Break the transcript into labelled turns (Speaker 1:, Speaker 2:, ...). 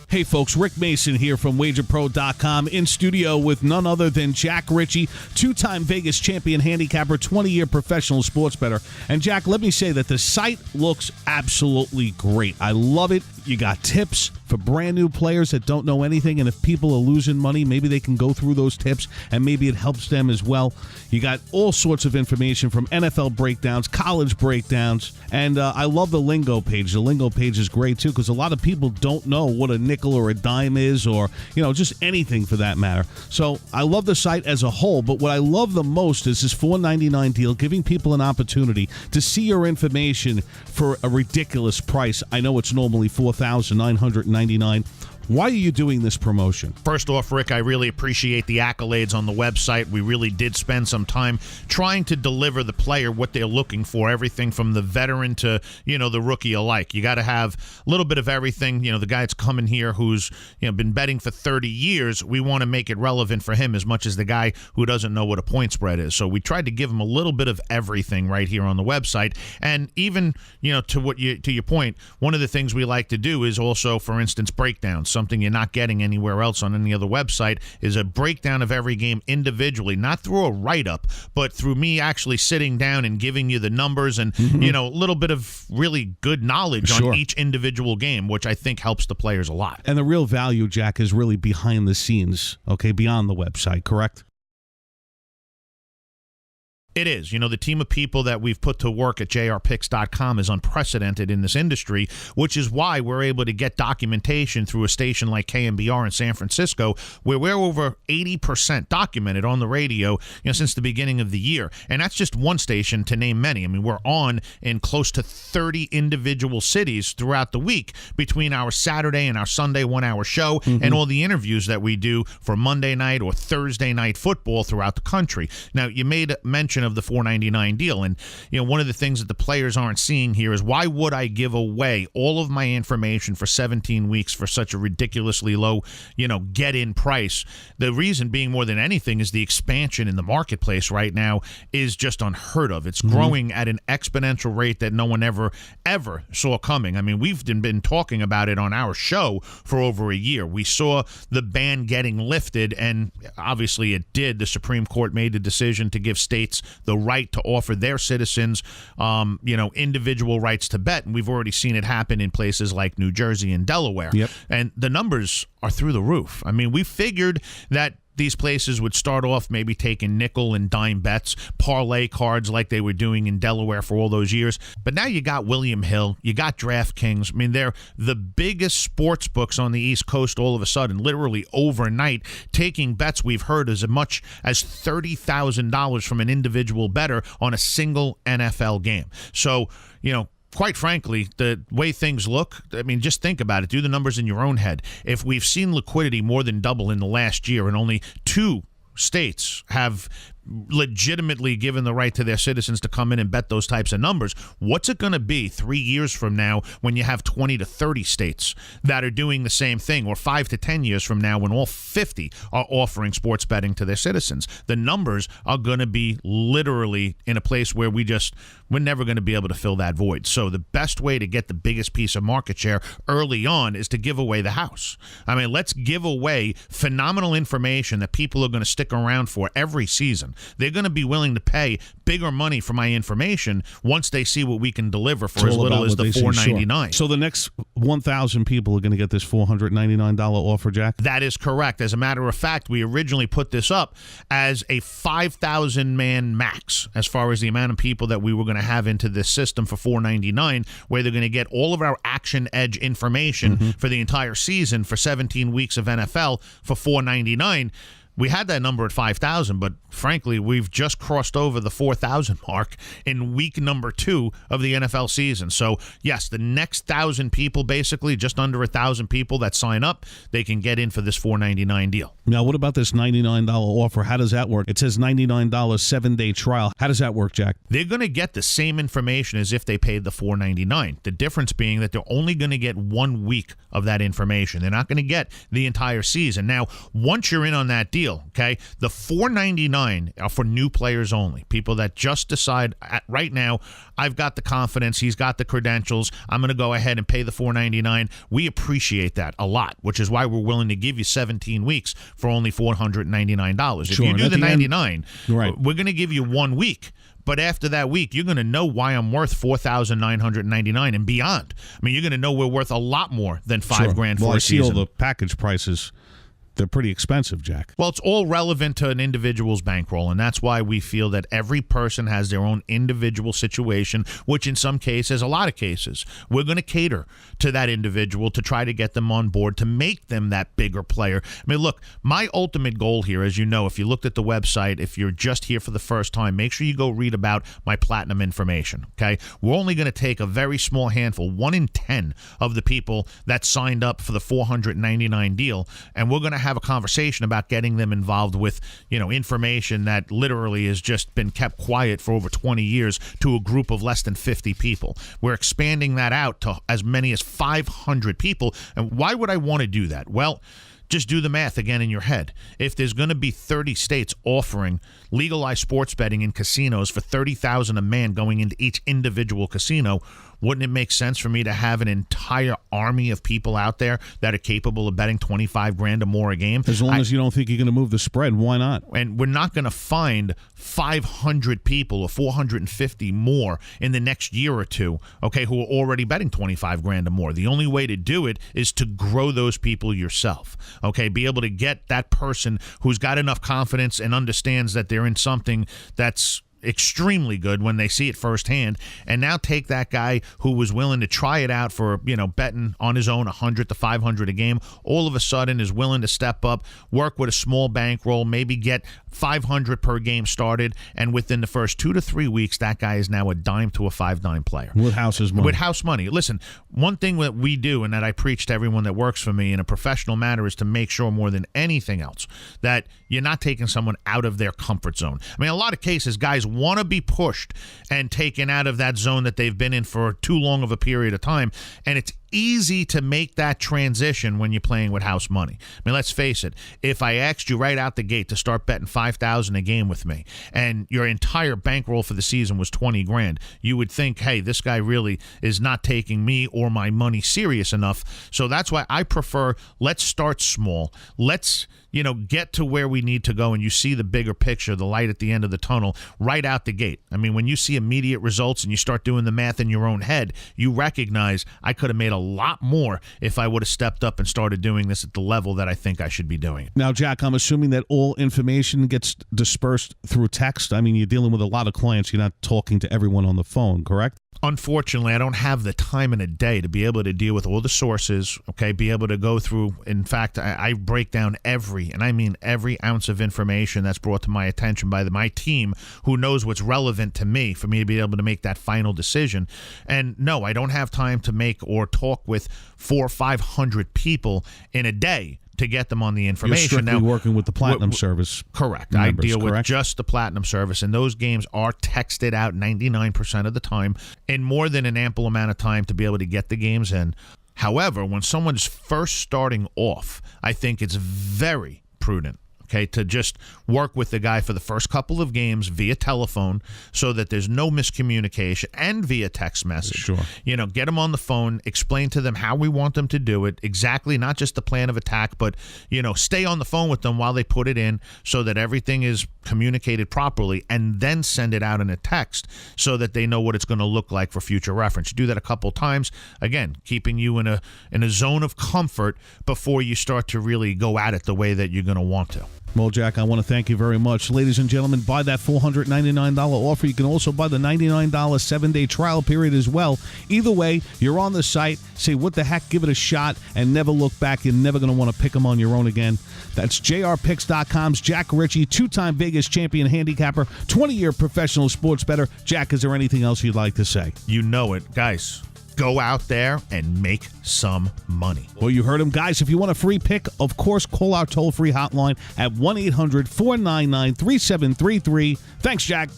Speaker 1: Hey folks, Rick Mason here from WagerPro.com in studio with none other than Jack Ritchie, two-time Vegas champion handicapper, 20-year professional sports bettor. And Jack, let me say that the site looks absolutely great. I love it. You got tips for brand new players that don't know anything, and if people are losing money, maybe they can go through those tips and maybe it helps them as well. You got all sorts of information from NFL breakdowns, college breakdowns, and I love the lingo page. The lingo page is great too, because a lot of people don't know what a nickel or a dime is, or just anything for that matter. So I love the site as a whole, but what I love the most is this $4.99 deal, giving people an opportunity to see your information for a ridiculous price. I know it's normally $4,999. Why are you doing this promotion?
Speaker 2: First off, Rick, I really appreciate the accolades on the website. We really did spend some time trying to deliver the player what they're looking for, everything from the veteran to, the rookie alike. You got to have a little bit of everything. The guy that's coming here who's, been betting for 30 years, we want to make it relevant for him as much as the guy who doesn't know what a point spread is. So we tried to give him a little bit of everything right here on the website. And even, to your point, one of the things we like to do is also, for instance, breakdowns. Something you're not getting anywhere else on any other website is a breakdown of every game individually, not through a write-up, but through me actually sitting down and giving you the numbers and, a little bit of really good knowledge on each individual game, which I think helps the players a lot.
Speaker 1: And the real value, Jack, is really behind the scenes, beyond the website, correct?
Speaker 2: It is. The team of people that we've put to work at Jrpicks.com is unprecedented in this industry, which is why we're able to get documentation through a station like KMBR in San Francisco, where we're over 80% documented on the radio, since the beginning of the year. And that's just one station to name many. I mean, we're on in close to 30 individual cities throughout the week between our Saturday and our Sunday one-hour show and all the interviews that we do for Monday night or Thursday night football throughout the country. Now, you made mention of the $4.99 deal, and one of the things that the players aren't seeing here is, why would I give away all of my information for 17 weeks for such a ridiculously low get-in price? The reason being, more than anything, is the expansion in the marketplace right now is just unheard of. It's growing at an exponential rate that no one ever saw coming. I mean, we've been talking about it on our show for over a year. We saw the ban getting lifted, and obviously it did. The Supreme Court made the decision to give states the right to offer their citizens, individual rights to bet. And we've already seen it happen in places like New Jersey and Delaware.
Speaker 1: Yep.
Speaker 2: And the numbers are through the roof. I mean, we figured that these places would start off maybe taking nickel and dime bets, parlay cards like they were doing in Delaware for all those years. But now you got William Hill, you got DraftKings. I mean, they're the biggest sports books on the East Coast all of a sudden, literally overnight, taking bets we've heard as much as $30,000 from an individual bettor on a single NFL game. So, quite frankly, the way things look, I mean, just think about it. Do the numbers in your own head. If we've seen liquidity more than double in the last year and only 2 states have legitimately given the right to their citizens to come in and bet those types of numbers, what's it going to be 3 years from now when you have 20 to 30 states that are doing the same thing, or 5 to 10 years from now when all 50 are offering sports betting to their citizens? The numbers are going to be literally in a place where we're never going to be able to fill that void. So the best way to get the biggest piece of market share early on is to give away the house. I mean, let's give away phenomenal information that people are going to stick around for every season. They're going to be willing to pay bigger money for my information once they see what we can deliver for as little as the $4.99.
Speaker 1: So the next 1,000 people are going to get this $499 offer, Jack?
Speaker 2: That is correct. As a matter of fact, we originally put this up as a 5,000-man max as far as the amount of people that we were going to have into this system for $4.99, where they're going to get all of our Action Edge information for the entire season for 17 weeks of NFL for $4.99. We had that number at 5,000, but frankly, we've just crossed over the 4,000 mark in week number 2 of the NFL season. So, yes, the next 1,000 people, basically just under 1,000 people that sign up, they can get in for this $4.99 deal.
Speaker 1: Now, what about this $99 offer? How does that work? It says $99 7-day trial. How does that work, Jack?
Speaker 2: They're going to get the same information as if they paid the $4.99. The difference being that they're only going to get 1 week of that information. They're not going to get the entire season. Now, once you're in on that deal, deal, okay? The $4.99 are for new players only, people that just decide right now, I've got the confidence, he's got the credentials, I'm going to go ahead and pay the $4.99. We appreciate that a lot, which is why we're willing to give you 17 weeks for only $499. If you do the 99,
Speaker 1: right,
Speaker 2: we're going to give you 1 week. But after that week, you're going to know why I'm worth $4,999 and beyond. I mean, you're going to know we're worth a lot more than $5,000 for a season.
Speaker 1: I see all the package prices. They're pretty expensive, Jack.
Speaker 2: Well, it's all relevant to an individual's bankroll, and that's why we feel that every person has their own individual situation, which in some cases, a lot of cases, we're going to cater to that individual to try to get them on board, to make them that bigger player. I mean, look, my ultimate goal here, as you know, if you looked at the website, if you're just here for the first time, make sure you go read about my platinum information, okay? We're only going to take a very small handful, 1 in 10 of the people that signed up for the $499 deal, and we're going to have a conversation about getting them involved with, information that literally has just been kept quiet for over 20 years to a group of less than 50 people. We're expanding that out to as many as 500 people. And why would I want to do that? Well, just do the math again in your head. If there's going to be 30 states offering legalized sports betting in casinos for $30,000 a man going into each individual casino, wouldn't it make sense for me to have an entire army of people out there that are capable of betting $25,000 or more a game?
Speaker 1: As long as you don't think you're going to move the spread, why not?
Speaker 2: And we're not going to find 500 people or 450 more in the next year or two, okay, who are already betting $25,000 or more. The only way to do it is to grow those people yourself, okay? Be able to get that person who's got enough confidence and understands that they're in something that's extremely good when they see it firsthand, and now take that guy who was willing to try it out for, betting on his own 100 to 500 a game, all of a sudden is willing to step up, work with a small bankroll, maybe get 500 per game started, and within the first 2 to 3 weeks, that guy is now a dime to a $5 player.
Speaker 1: With house money.
Speaker 2: With house money. Listen, one thing that we do and that I preach to everyone that works for me in a professional manner is to make sure more than anything else that you're not taking someone out of their comfort zone. I mean, a lot of cases, guys want to be pushed and taken out of that zone that they've been in for too long of a period of time, and it's easy to make that transition when you're playing with house money. I mean, let's face it. If I asked you right out the gate to start betting $5,000 a game with me, and your entire bankroll for the season was $20,000, you would think, hey, this guy really is not taking me or my money serious enough. So that's why I prefer, let's start small. Let's get to where we need to go, and you see the bigger picture, the light at the end of the tunnel, right out the gate. I mean, when you see immediate results and you start doing the math in your own head, you recognize I could have made a lot more if I would have stepped up and started doing this at the level that I think I should be doing.
Speaker 1: Now, Jack, I'm assuming that all information gets dispersed through text. I mean, you're dealing with a lot of clients. You're not talking to everyone on the phone, correct?
Speaker 2: Unfortunately, I don't have the time in a day to be able to deal with all the sources, okay, be able to go through. In fact, I break down every ounce of information that's brought to my attention by my team, who knows what's relevant to me for me to be able to make that final decision. And no, I don't have time to make or talk with 400 or 500 people in a day to get them on the information.
Speaker 1: You're strictly working with the Platinum service.
Speaker 2: Correct.
Speaker 1: Members,
Speaker 2: I deal with just the Platinum service, and those games are texted out 99% of the time, and more than an ample amount of time to be able to get the games in. However, when someone's first starting off, I think it's very prudent, okay, to just work with the guy for the first couple of games via telephone so that there's no miscommunication, and via text message.
Speaker 1: Sure.
Speaker 2: Get them on the phone, explain to them how we want them to do it, exactly, not just the plan of attack, but, stay on the phone with them while they put it in so that everything is communicated properly, and then send it out in a text so that they know what it's going to look like for future reference. You do that a couple times, again, keeping you in a zone of comfort before you start to really go at it the way that you're going to want to.
Speaker 1: Well, Jack, I want to thank you very much. Ladies and gentlemen, buy that $499 offer. You can also buy the $99 7-day trial period as well. Either way, you're on the site. Say, what the heck, give it a shot, and never look back. You're never going to want to pick them on your own again. That's Jrpicks.com's Jack Ritchie, 2-time Vegas champion handicapper, 20-year professional sports bettor. Jack, is there anything else you'd like to say?
Speaker 2: You know it. Guys, go out there and make some money.
Speaker 1: Well, you heard him, guys. If you want a free pick, of course, call our toll-free hotline at 1-800-499-3733. Thanks, Jack.